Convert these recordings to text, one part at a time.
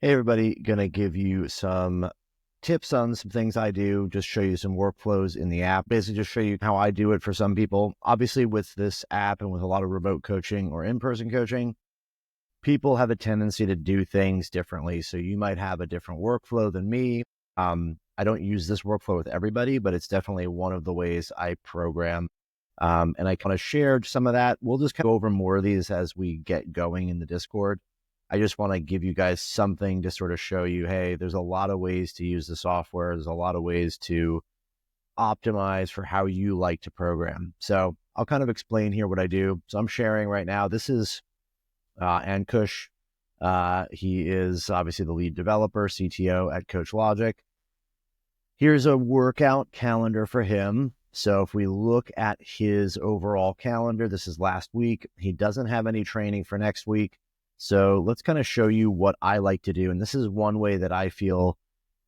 Hey everybody, gonna give you some tips on some things I do, just show you some workflows in the app, basically just show you how I do it for some people. Obviously with this app and with a lot of remote coaching or in-person coaching, people have a tendency to do things differently. So you might have a different workflow than me. I don't use this workflow with everybody, but it's definitely one of the ways I program. And I kind of shared some of that. We'll just go over more of these as we get going in the Discord. I just want to give you guys something to sort of show you, hey, there's a lot of ways to use the software. There's a lot of ways to optimize for how you like to program. So I'll kind of explain here what I do. So I'm sharing right now. This is Ankush. He is obviously the lead developer, CTO at Coach Logic. Here's a workout calendar for him. So if we look at his overall calendar, this is last week. He doesn't have any training for next week. So let's kind of show you what I like to do. And this is one way that I feel,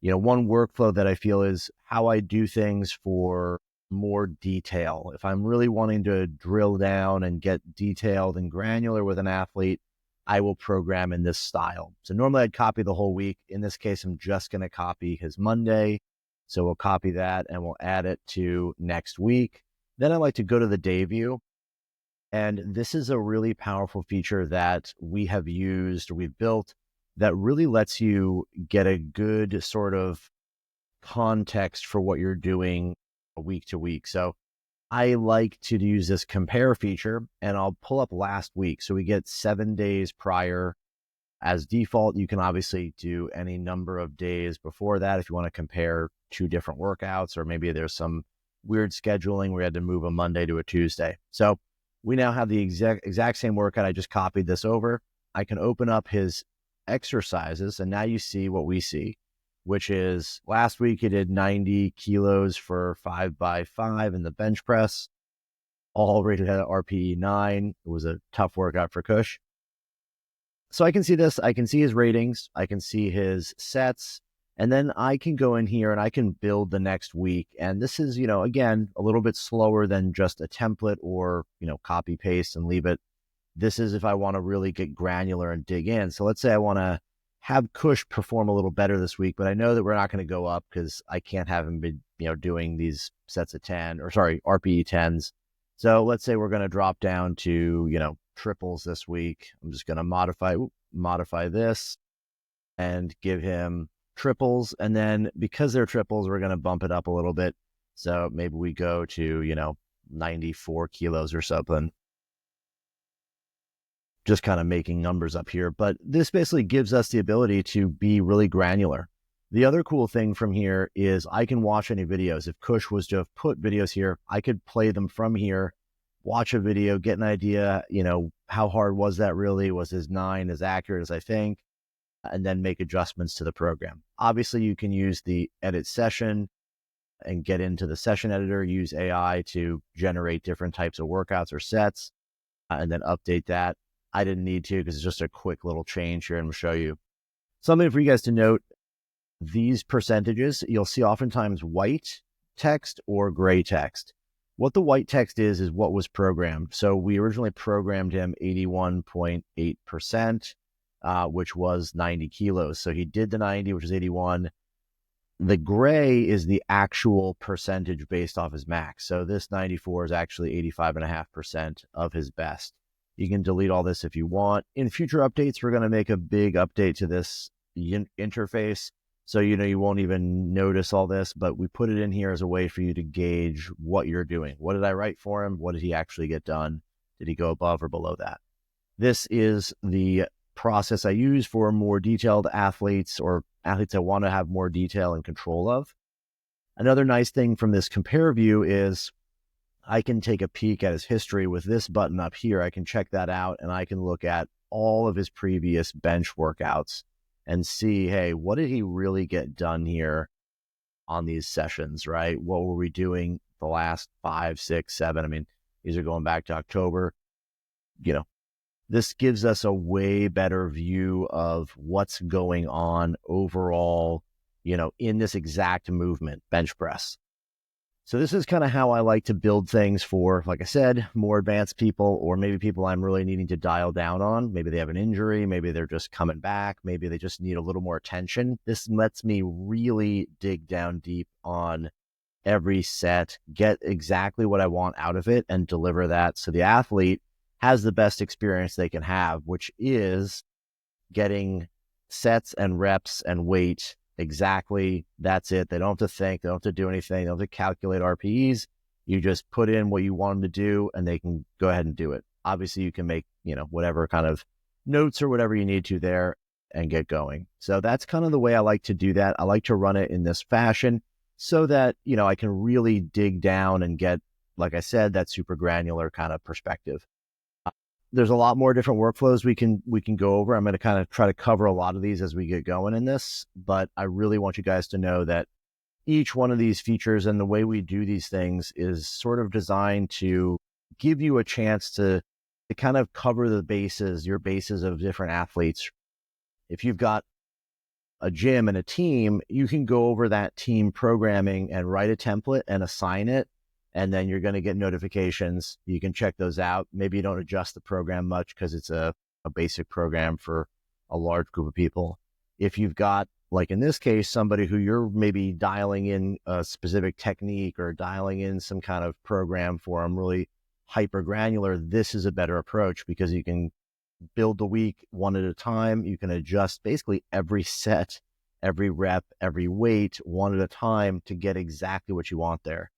one workflow that I feel is how I do things for more detail. If I'm really wanting to drill down and get detailed and granular with an athlete, I will program in this style. So normally I'd copy the whole week. In this case, I'm just going to copy his Monday. So we'll copy that and we'll add it to next week. Then I like to go to the day view. And this is a really powerful feature that we have used, or we've built, that really lets you get a good sort of context for what you're doing week to week. So I like to use this compare feature, and I'll pull up last week. So we get 7 days prior as default. You can obviously do any number of days before that if you want to compare two different workouts, or maybe there's some weird scheduling where we had to move a Monday to a Tuesday. So we now have the exact same workout. I just copied this over. I can open up his exercises, and now you see what we see, which is last week he did 90 kilos for 5x5 in the bench press, all rated at RPE 9. It was a tough workout for Kush. So I can see this. I can see his ratings. I can see his sets. And then I can go in here and I can build the next week. And this is, again, a little bit slower than just a template or, copy paste and leave it. This is if I want to really get granular and dig in. So let's say I want to have Kush perform a little better this week, but I know that we're not going to go up because I can't have him be, doing these sets of RPE 10s. So let's say we're going to drop down to, triples this week. I'm just going to modify this and give him triples. And then because they're triples, we're going to bump it up a little bit. So maybe we go to, 94 kilos or something. Just kind of making numbers up here. But this basically gives us the ability to be really granular. The other cool thing from here is I can watch any videos. If Kush was to have put videos here, I could play them from here, watch a video, get an idea, how hard was that really? Was his 9 as accurate as I think? And then make adjustments to the program. Obviously, you can use the edit session and get into the session editor, use AI to generate different types of workouts or sets, and then update that. I didn't need to because it's just a quick little change here, and we'll show you. Something for you guys to note, these percentages, you'll see oftentimes white text or gray text. What the white text is what was programmed. So we originally programmed him 81.8%. Which was 90 kilos. So he did the 90, which is 81. The gray is the actual percentage based off his max. So this 94 is actually 85.5% of his best. You can delete all this if you want. In future updates, we're going to make a big update to this interface. So, you won't even notice all this, but we put it in here as a way for you to gauge what you're doing. What did I write for him? What did he actually get done? Did he go above or below that? This is the process I use for more detailed athletes or athletes I want to have more detail and control of. Another nice thing from this compare view is I can take a peek at his history with this button up here. I can check that out and I can look at all of his previous bench workouts and see, hey, what did he really get done here on these sessions, right? What were we doing the last 5, 6, 7? I mean, these are going back to October. This gives us a way better view of what's going on overall, in this exact movement, bench press. So this is kind of how I like to build things for, like I said, more advanced people, or maybe people I'm really needing to dial down on. Maybe they have an injury, maybe they're just coming back, maybe they just need a little more attention. This lets me really dig down deep on every set, get exactly what I want out of it, and deliver that so the athlete has the best experience they can have, which is getting sets and reps and weight exactly. That's it. They don't have to think, they don't have to do anything, they don't have to calculate RPEs. You just put in what you want them to do and they can go ahead and do it. Obviously, you can make, whatever kind of notes or whatever you need to there and get going. So that's kind of the way I like to do that. I like to run it in this fashion so that, I can really dig down and get, like I said, that super granular kind of perspective. There's a lot more different workflows we can go over. I'm going to kind of try to cover a lot of these as we get going in this, but I really want you guys to know that each one of these features and the way we do these things is sort of designed to give you a chance to kind of cover the bases, your bases of different athletes. If you've got a gym and a team, you can go over that team programming and write a template and assign it. And then you're going to get notifications. You can check those out. Maybe you don't adjust the program much because it's a basic program for a large group of people. If you've got, like in this case, somebody who you're maybe dialing in a specific technique or dialing in some kind of program for them, really hyper granular, this is a better approach because you can build the week one at a time. You can adjust basically every set, every rep, every weight one at a time to get exactly what you want there.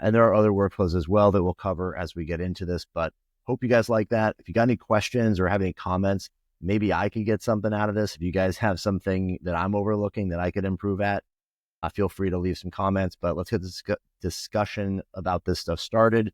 And there are other workflows as well that we'll cover as we get into this, but hope you guys like that. If you got any questions or have any comments, maybe I could get something out of this. If you guys have something that I'm overlooking that I could improve at, feel free to leave some comments, but let's get this discussion about this stuff started.